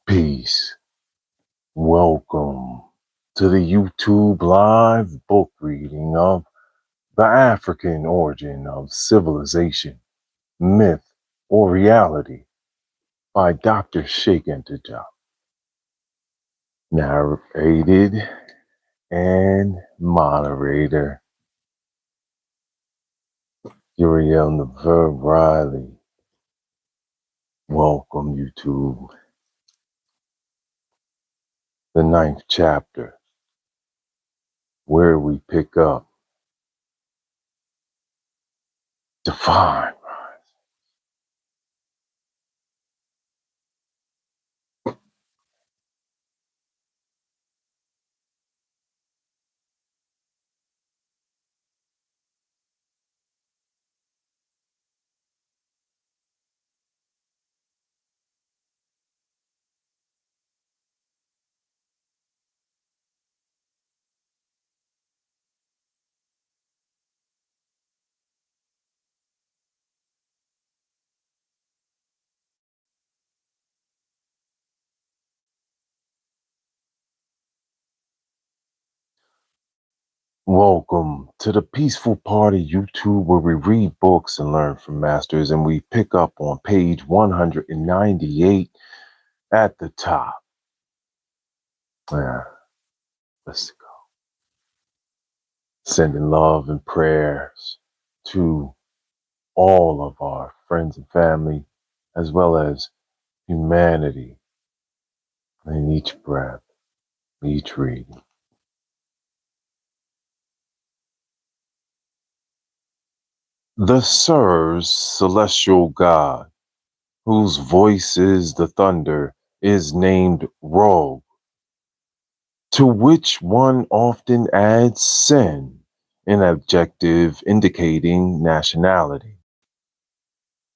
Peace. Welcome to the YouTube live book reading of The African Origin of Civilization, Myth or Reality by Dr. Cheikh and Diop. Narrated and moderator Uriel the Riley. Welcome YouTube. The 9th chapter, where we pick up Define. Welcome to the Peaceful Party YouTube, where we read books and learn from masters, and we pick up on page 198 at the top. Let's go. Sending love and prayers to all of our friends and family, as well as humanity, in each breath, each reading. The Sir's celestial god, whose voice is the thunder, is named Rogue, to which one often adds sin, an adjective indicating nationality.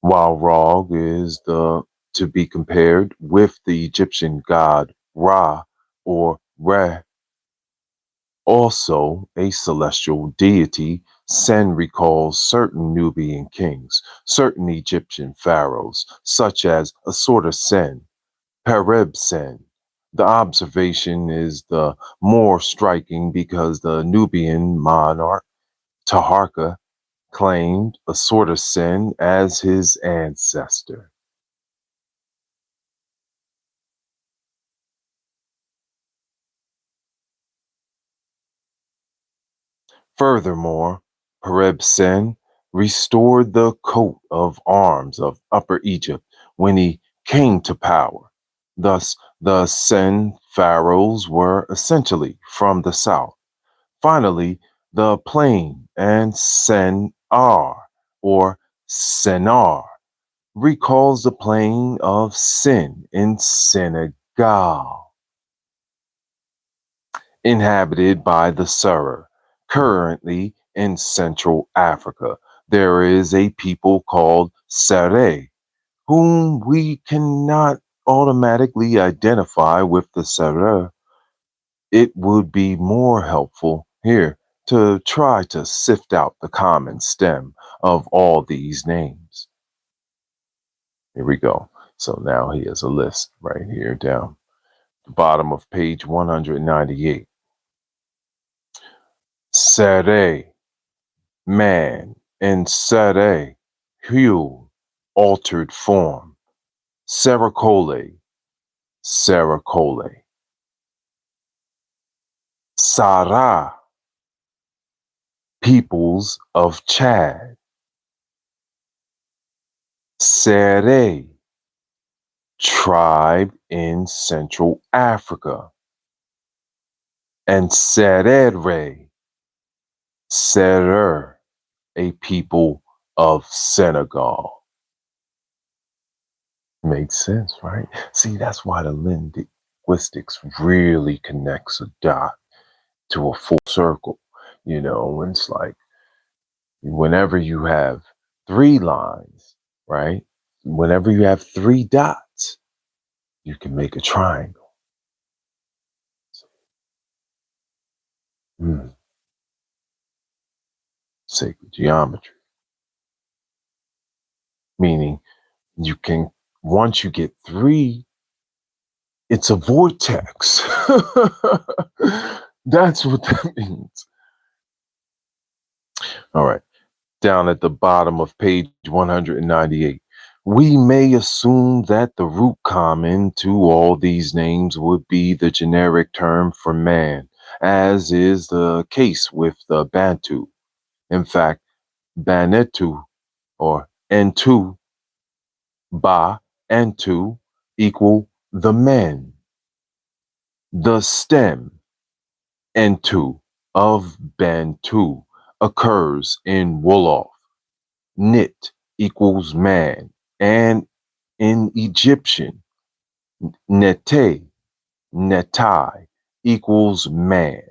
While Rog is to be compared with the Egyptian god Ra or Re, also a celestial deity, Sen recalls certain Nubian kings, certain Egyptian pharaohs, such as Assorta Sen, Pereb Sen. The observation is the more striking because the Nubian monarch Taharka claimed Assorta Sen as his ancestor. Furthermore, Pereb Sen restored the coat of arms of Upper Egypt when he came to power. Thus, the Sen pharaohs were essentially from the south. Finally, the plain and Sen-Ar, or Sennar, recalls the plain of Sin in Senegal, inhabited by the Serer. Currently in Central Africa, there is a people called Sere, whom we cannot automatically identify with the Serer. It would be more helpful here to try to sift out the common stem of all these names. Here we go. So now he has a list right here down the bottom of page 198. Sere, man, and Sere, hue, altered form. Seracole, Seracole. Sarah, peoples of Chad. Sere, tribe in Central Africa. And Serere, Serer, a people of Senegal. Makes sense, right? See, that's why the linguistics really connects a dot to a full circle. You know, it's like whenever you have three lines, right? Whenever you have three dots, you can make a triangle. Sacred geometry. Meaning you can, once you get three It's a vortex. That's what that means. All right. Down at the bottom of page 198. We may assume that the root common to all these names would be the generic term for man, as is the case with the Bantu. In fact, Banetu or Entu, Ba, Entu equal the men. The stem Entu of Bantu occurs in Wolof. Nit equals man, and in Egyptian, nete, netai equals man.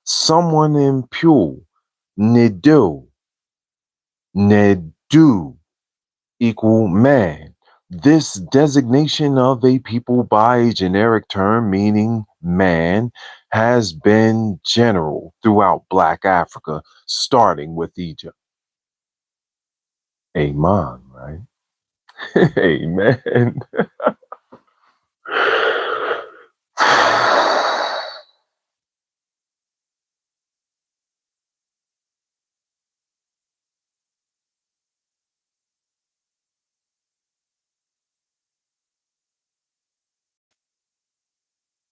Someone impure, nidu, nedu equal man. This designation of a people by a generic term meaning man has been general throughout Black Africa, starting with Egypt. Amen, right? Amen.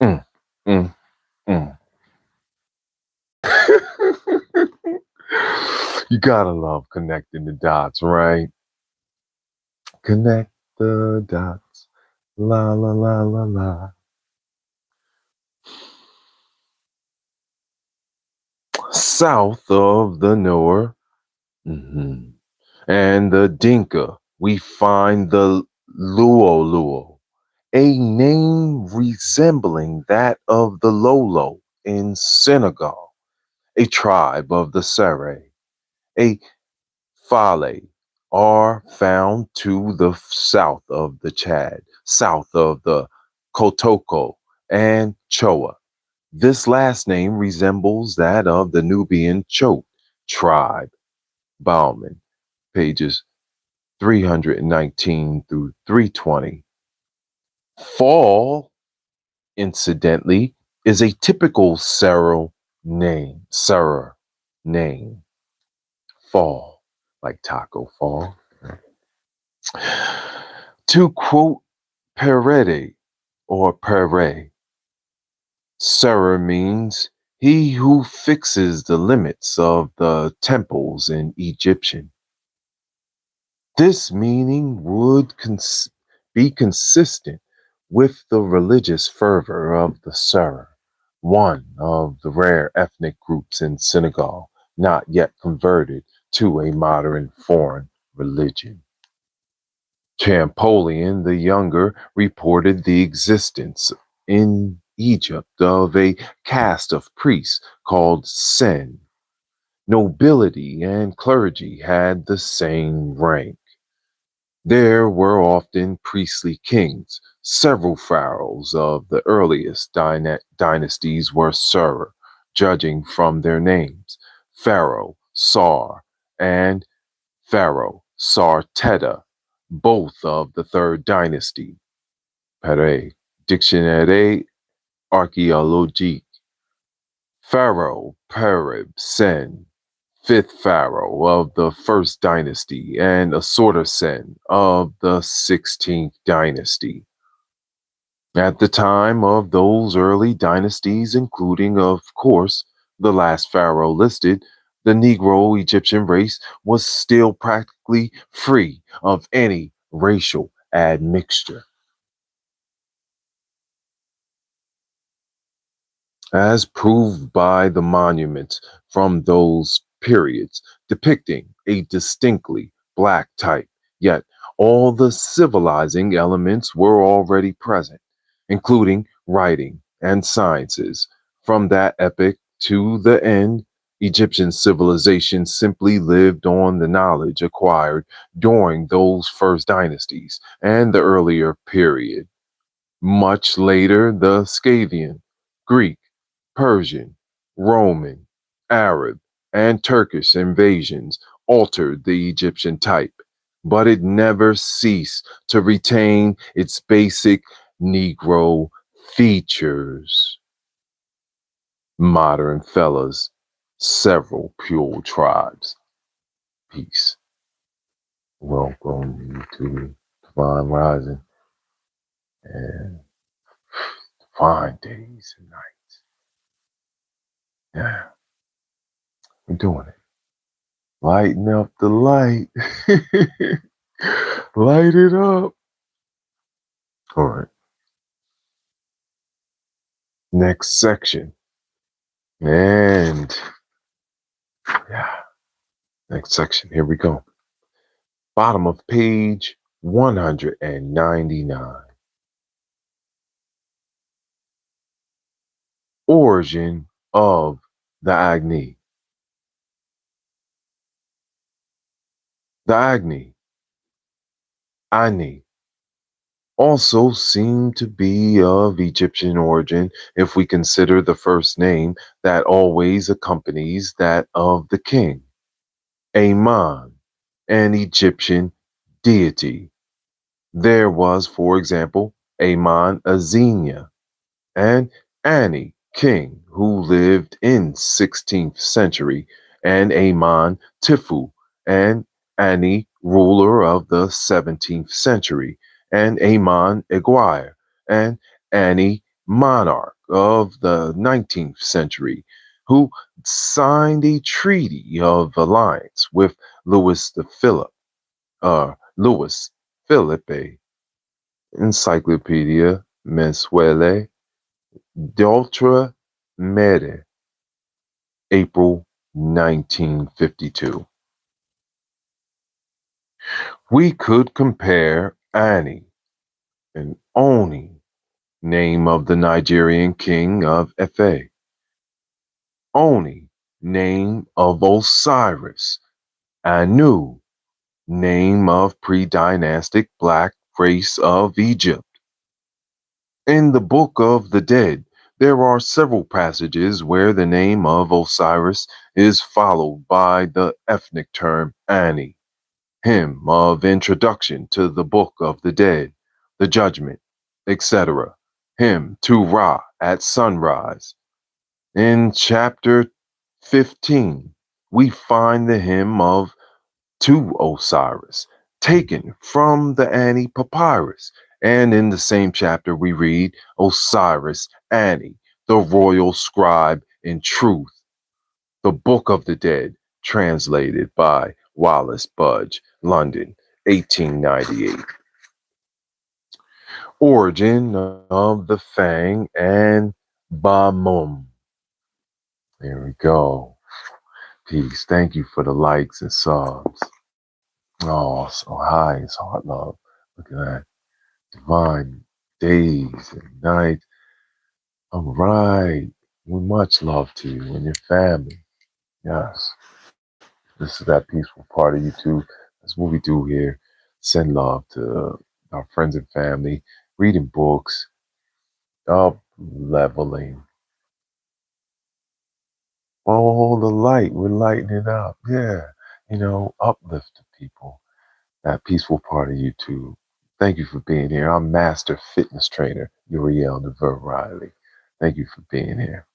Mm, mm, mm. You gotta love connecting the dots, right? Connect the dots. La la la la la. South of the Noor mhm, and the Dinka, we find the Luo Luo, a name resembling that of the Lolo in Senegal, a tribe of the Sere, a Fale are found to the south of the Chad, south of the Kotoko and Choa. This last name resembles that of the Nubian Chot tribe. Bauman, pages 319 through 320. Fall, incidentally, is a typical Serer name. Fall, like Taco Fall. To quote Perede or Pere, Serer means he who fixes the limits of the temples in Egyptian. This meaning would be consistent with the religious fervor of the Serer, one of the rare ethnic groups in Senegal not yet converted to a modern foreign religion. Champollion the Younger reported the existence in Egypt of a caste of priests called Sen. Nobility and clergy had the same rank. There were often priestly kings. Several pharaohs of the earliest dynasties were Sur, judging from their names Pharaoh Sar and Pharaoh Sarteta, both of the third dynasty. Pere, Dictionnaire archéologique. Pharaoh Perib Sen, fifth pharaoh of the first dynasty, and Assorter Sen of the 16th dynasty. At the time of those early dynasties, including, of course, the last pharaoh listed, the Negro Egyptian race was still practically free of any racial admixture. As proved by the monuments from those periods depicting a distinctly black type, yet all the civilizing elements were already present, including writing and sciences. From that epoch to the end, Egyptian civilization simply lived on the knowledge acquired during those first dynasties and the earlier period. Much later, the Scythian, Greek, Persian, Roman, Arab, and Turkish invasions altered the Egyptian type, but it never ceased to retain its basic Negro features modern fellas, several pure tribes. Peace. Welcome to Divine Rising and Divine Days and Nights. Yeah, we're doing it. Lighten up the light. Light it up. All right. Next section. And yeah, next section. Here we go. Bottom of page 199. Origin of the Agni. The Agni, Ani, also seem to be of Egyptian origin if we consider the first name that always accompanies that of the king. Amon, an Egyptian deity. There was, for example, Amon Azenia, and Ani, king, who lived in 16th century, and Amon Tifu, and Ani, ruler of the 17th century, and Amon Aguirre, and Ani, monarch of the 19th century, who signed a treaty of alliance with Louis the Philip, Louis Philippe, Encyclopedia Mensuele D'Ultra Mere, April 1952. We could compare Ani and Oni, name of the Nigerian king of Efe. Oni, name of Osiris. Anu, name of pre-dynastic black race of Egypt. In the Book of the Dead, there are several passages where the name of Osiris is followed by the ethnic term Ani, hymn of introduction to the Book of the Dead, the Judgment, etc., hymn to Ra at sunrise. In chapter 15, we find the hymn of to Osiris, taken from the Ani papyrus. And in the same chapter, we read Osiris Ani, the royal scribe in truth, the Book of the Dead, translated by Wallace Budge, London, 1898. Origin of the Fang and Bamum. There we go. Peace. Thank you for the likes and subs. Oh, so high. It's heart love. Look at that. Divine days and nights. All right. With much love to you and your family. Yes. This is that peaceful part of YouTube. That's what we do here. Send love to our friends and family, reading books, up leveling. Oh, the light. We're lighting it up. Yeah. Uplift the people. That peaceful part of YouTube. Thank you for being here. I'm Master Fitness Trainer Uriel Riley. Thank you for being here.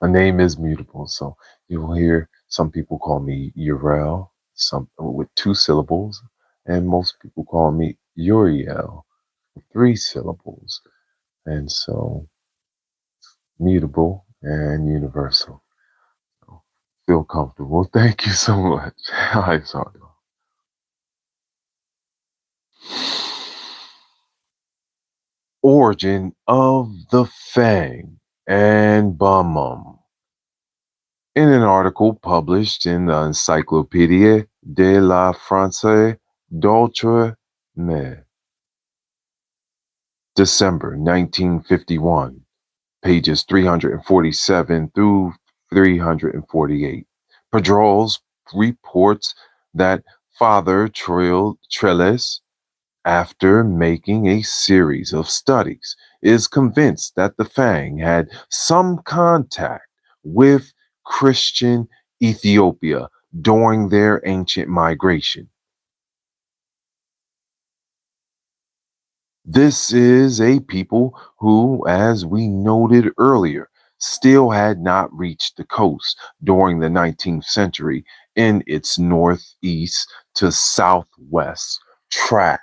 My name is mutable, so you will hear some people call me Uriel, some with 2 syllables, and most people call me Uriel with 3 syllables. And so mutable and universal. So feel comfortable. Thank you so much. Hi, sorry. Origin of the Fang and Bamum. In an article published in the Encyclopédie de la France d'Outre-mer, December 1951, pages 347 through 348, Padrol's reports that Father Trellis, after making a series of studies, is convinced that the Fang had some contact with Christian Ethiopia during their ancient migration. This is a people who, as we noted earlier, still had not reached the coast during the 19th century in its northeast to southwest track.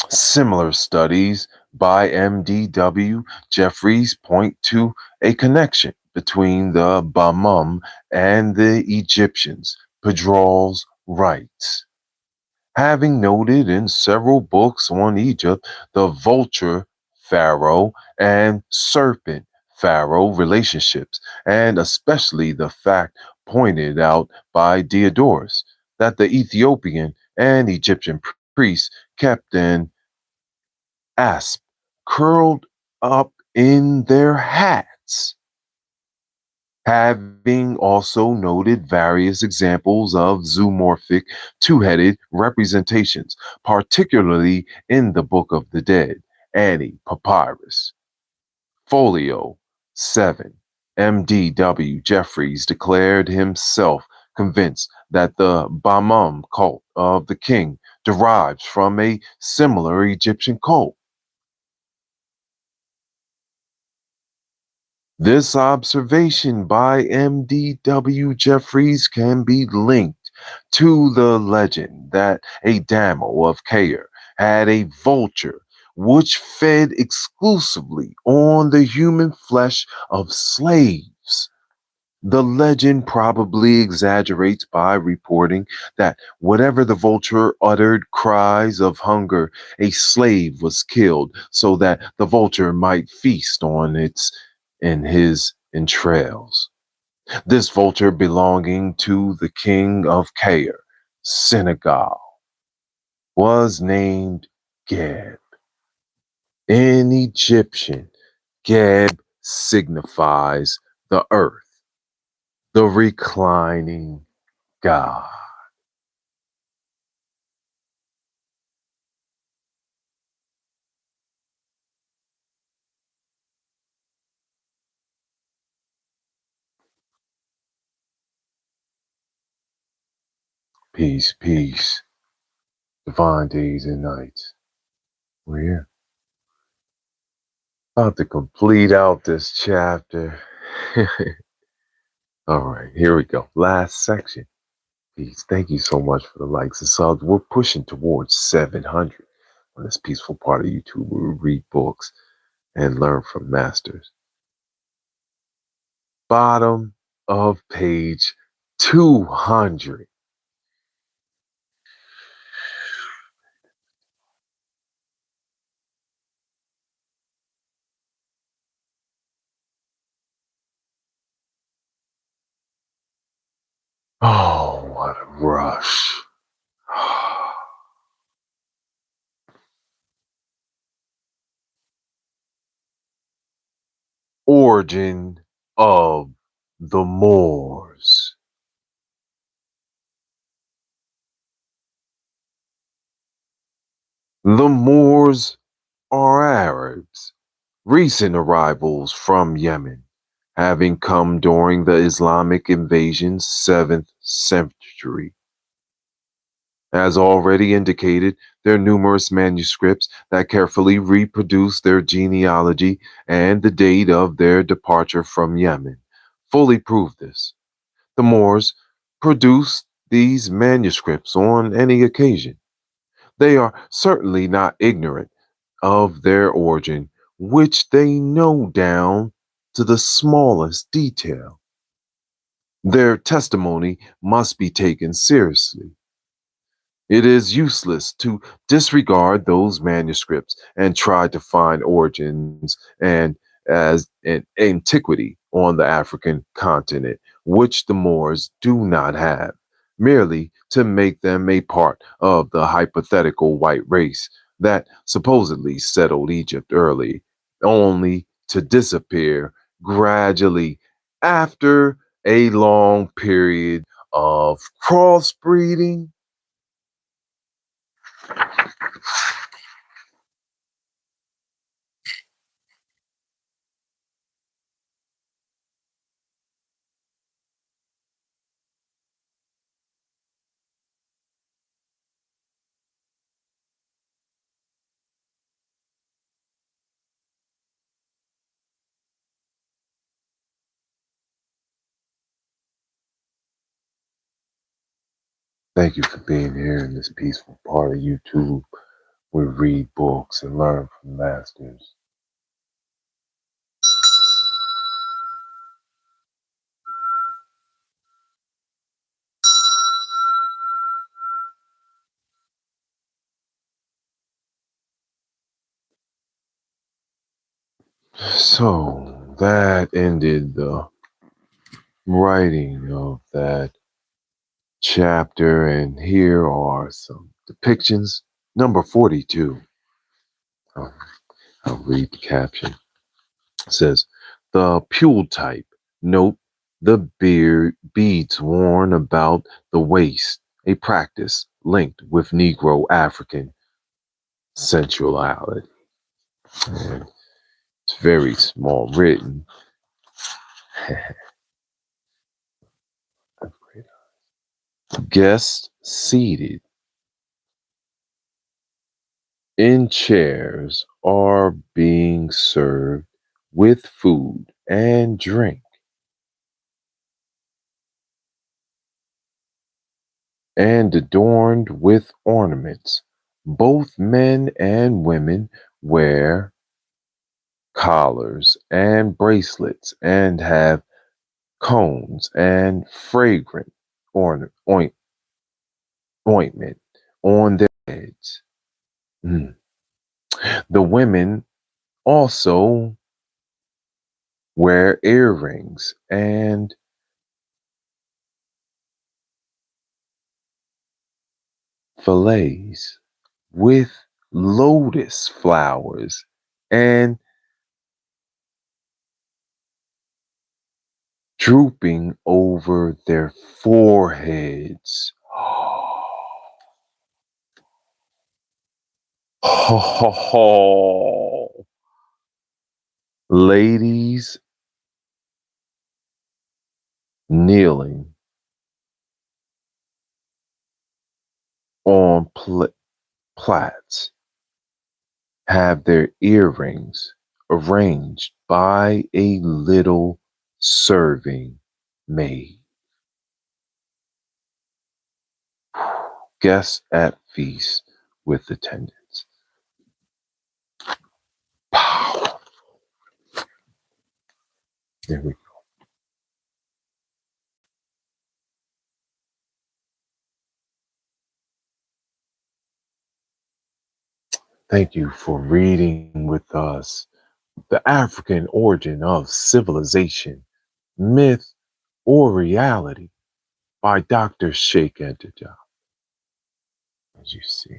Similar studies by MDW Jeffries point to a connection between the Bamum and the Egyptians, Pedrol's writes. Having noted in several books on Egypt the vulture pharaoh and serpent pharaoh relationships, and especially the fact pointed out by Diodorus that the Ethiopian and Egyptian priests kept an asp curled up in their hats. Having also noted various examples of zoomorphic two headed representations, particularly in the Book of the Dead, Annie Papyrus, Folio 7. MDW Jeffries declared himself convinced that the Bamum cult of the king derives from a similar Egyptian cult. This observation by MDW Jeffries can be linked to the legend that a Damo of Caer had a vulture which fed exclusively on the human flesh of slaves. The legend probably exaggerates by reporting that whatever the vulture uttered cries of hunger, a slave was killed so that the vulture might feast on its in his entrails. This vulture belonging to the king of Caer, Senegal, was named Geb. In Egyptian, Geb signifies the earth, the reclining God. Peace, peace, divine days and nights. We're here. About to complete out this chapter. All right, here we go. Last section. Peace. Thank you so much for the likes and subs. We're pushing towards 700 on this peaceful part of YouTube where we read books and learn from masters. Bottom of page 200. Oh, what a rush. Origin of the Moors. The Moors are Arabs, recent arrivals from Yemen, having come during the Islamic invasion's 7th century. As already indicated, there are numerous manuscripts that carefully reproduce their genealogy and the date of their departure from Yemen. Fully prove this. The Moors produced these manuscripts on any occasion. They are certainly not ignorant of their origin, which they know down to the smallest detail. Their testimony must be taken seriously. It is useless to disregard those manuscripts and try to find origins and as an antiquity on the African continent, which the Moors do not have, merely to make them a part of the hypothetical white race that supposedly settled Egypt early, only to disappear gradually after a long period of crossbreeding. Thank you for being here in this peaceful part of YouTube. We read books and learn from masters. So that ended the writing of that chapter, and here are some depictions. Number 42. Um, I'll read the caption. It says, the Pule type. Note the beads worn about the waist, a practice linked with Negro African sensuality. And it's very small written. Guests seated in chairs are being served with food and drink and adorned with ornaments. Both men and women wear collars and bracelets and have cones and fragrant ointment on their heads. Mm. The women also wear earrings and fillets with lotus flowers and drooping over their foreheads. Ladies kneeling on plats have their earrings arranged by a little serving maid. Guests at feast with attendants. Pow. There we go. Thank you for reading with us The African Origin of Civilization, Myth or Reality by Dr. Cheikh Anta, as you see.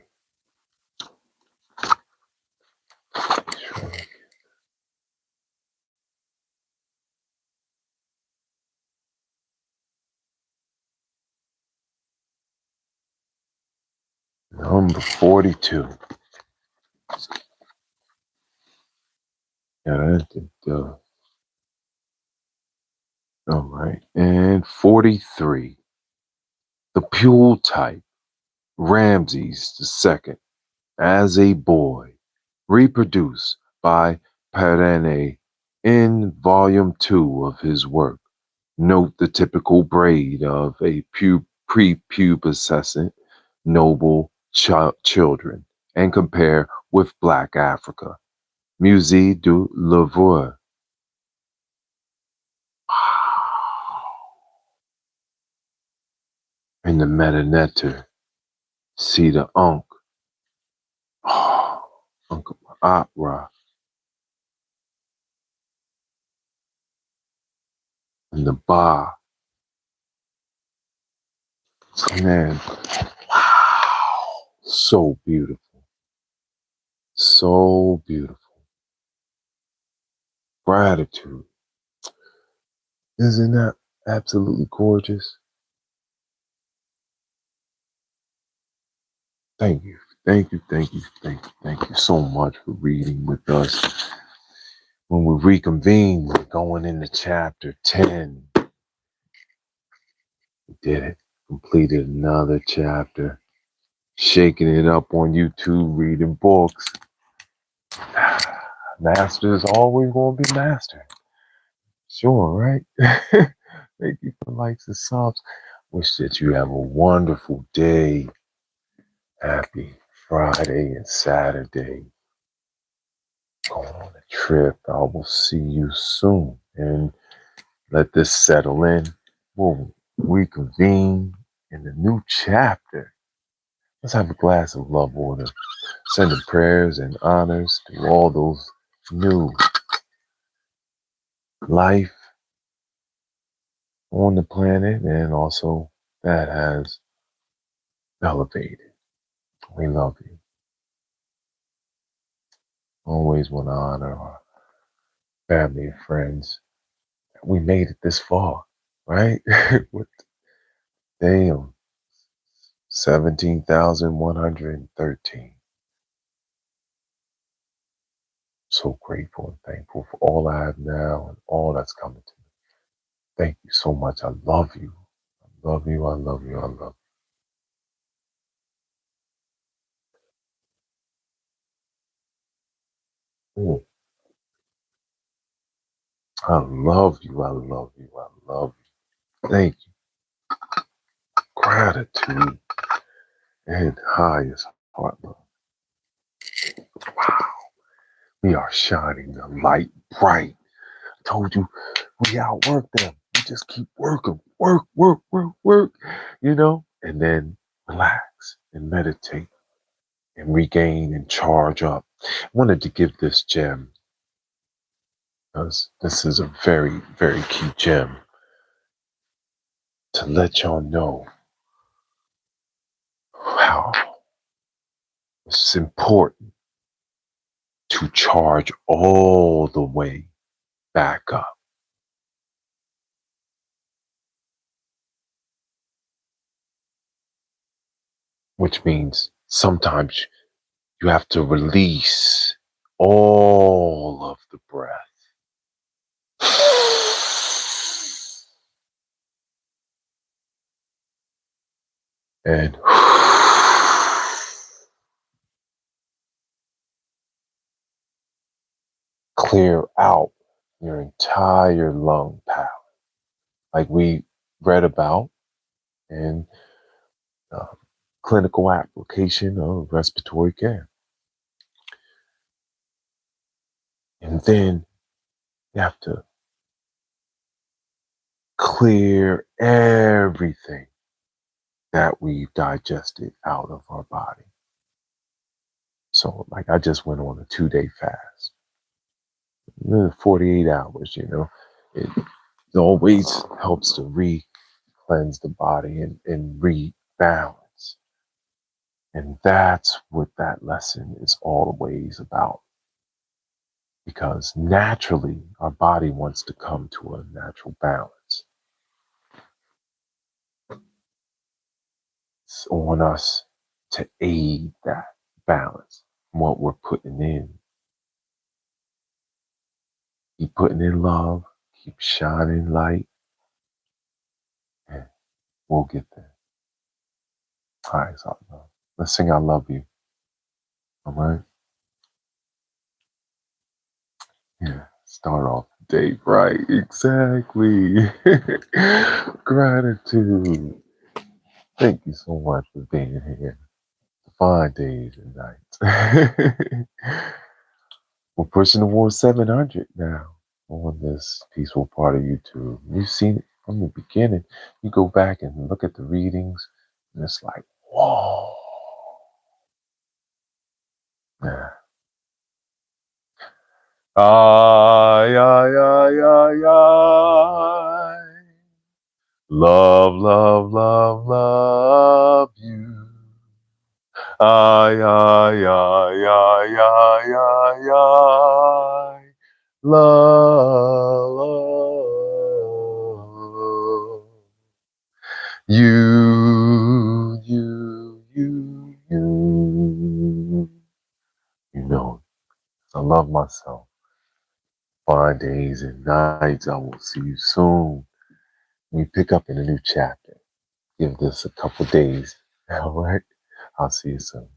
Number 42. Yeah, all right. And 43. The Pule type, Ramses II, as a boy, reproduced by Perenne in volume 2 of his work. Note the typical braid of a prepubescent noble children and compare with Black Africa. Musée du Louvre. In the Metanetter, see the Ankh, Ankh Opera, and the Ba. Man, wow, so beautiful, so beautiful. Gratitude, isn't that absolutely gorgeous? Thank you, thank you, thank you, thank you, thank you so much for reading with us. When we reconvene, we're going into chapter 10. We did it, completed another chapter, shaking it up on YouTube, reading books. Master is always going to be master. Sure, right? Thank you for likes and subs. Wish that you have a wonderful day. Happy Friday and Saturday. Going on a trip. I will see you soon. And let this settle in. We'll reconvene in the new chapter. Let's have a glass of love water. Sending prayers and honors to all those new life on the planet and also that has elevated. We love you. Always want to honor our family and friends. We made it this far, right? What damn 17,113. So grateful and thankful for all I have now and all that's coming to me. Thank you so much. I love you. I love you. I love you. I love you. I love you. I love you. I love you. Thank you. Gratitude and highest heart love. Wow. We are shining the light bright. I told you we outwork them. We just keep working. Work, work, work, work. And then relax and meditate and regain and charge up. I wanted to give this gem because this is a very, very key gem to let y'all know how it's important to charge all the way back up, which means sometimes you have to release all of the breath. And clear out your entire lung palette, like we read about in clinical application of respiratory care. And then you have to clear everything that we've digested out of our body. So, like, I just went on a 2-day fast, 48 hours, It always helps to cleanse the body and rebalance. And that's what that lesson is always about. Because naturally, our body wants to come to a natural balance. It's on us to aid that balance, what we're putting in. Keep putting in love, keep shining light, and we'll get there. All right, so let's sing I Love You. All right? Yeah, start off the day right. Exactly. Gratitude. Thank you so much for being here. Fine days and nights. We're pushing towards 700 now on this peaceful part of YouTube. You've seen it from the beginning. You go back and look at the readings, and it's like, whoa. Yeah. Ay, ay, ay, ay, ay. Love, love, love, love you. Ay, ay, ay, ay, ay, ay, ay. Love, love. You. I love myself. Fine days and nights. I will see you soon. We pick up in a new chapter. Give this a couple days. All right. I'll see you soon.